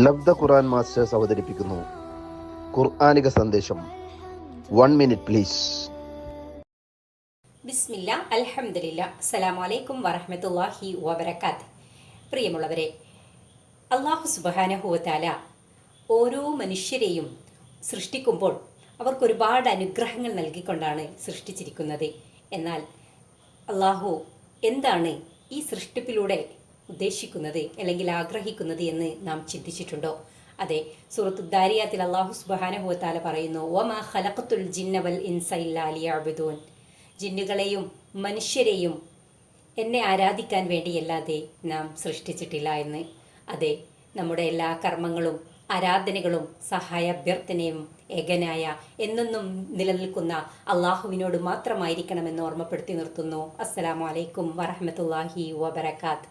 ലബ്ധ ഖുർആൻ masters അവതരിപ്പിക്കുന്നു ഖുർആനിക സന്ദേശം. 1 minute please. ബിസ്മില്ല, അൽഹംദുലില്ലാ, അസ്സലാമു അലൈക്കും വറഹ്മത്തുള്ളാഹി വബറകാത്ത്. പ്രിയമുള്ളവരെ, അല്ലാഹു സുബ്ഹാനഹു വ തആല ഓരോ മനുഷ്യരെയും സൃഷ്ടിക്കുമ്പോൾ അവർക്കൊരുപാട് അനുഗ്രഹങ്ങൾ നൽകിക്കൊണ്ടാണ് സൃഷ്ടിച്ചിരിക്കുന്നത്. എന്നാൽ അല്ലാഹു എന്താണ് ഈ സൃഷ്ടിപ്പിലൂടെ ഉദ്ദേശിക്കുന്നത് അല്ലെങ്കിൽ ആഗ്രഹിക്കുന്നത് എന്ന് നാം ചിന്തിച്ചിട്ടുണ്ടോ? അതെ, സൂറത്തു ദാരിയാത്തിൽ അല്ലാഹു സുബ്ഹാനഹു വ തആല പറയുന്നു, വമാ ഖലഖത്തുൽ ജിന്ന വൽ ഇൻസ ഇല്ലാ ലിയഅ്ബുദൂൻ. ജിന്നുകളെയും മനുഷ്യരെയും എന്നെ ആരാധിക്കാൻ വേണ്ടിയല്ലാതെ നാം സൃഷ്ടിച്ചിട്ടില്ല എന്ന്. അതെ, നമ്മുടെ എല്ലാ കർമ്മങ്ങളും ആരാധനകളും സഹായാഭ്യർത്ഥനയും ഏകനായ എന്നെന്നും നിലനിൽക്കുന്ന അള്ളാഹുവിനോട് മാത്രമായിരിക്കണമെന്ന് ഓർമ്മപ്പെടുത്തി നിർത്തുന്നു. അസ്സലാമു അലൈക്കും വറഹ്മത്തുള്ളാഹി വബറകാത്ത്.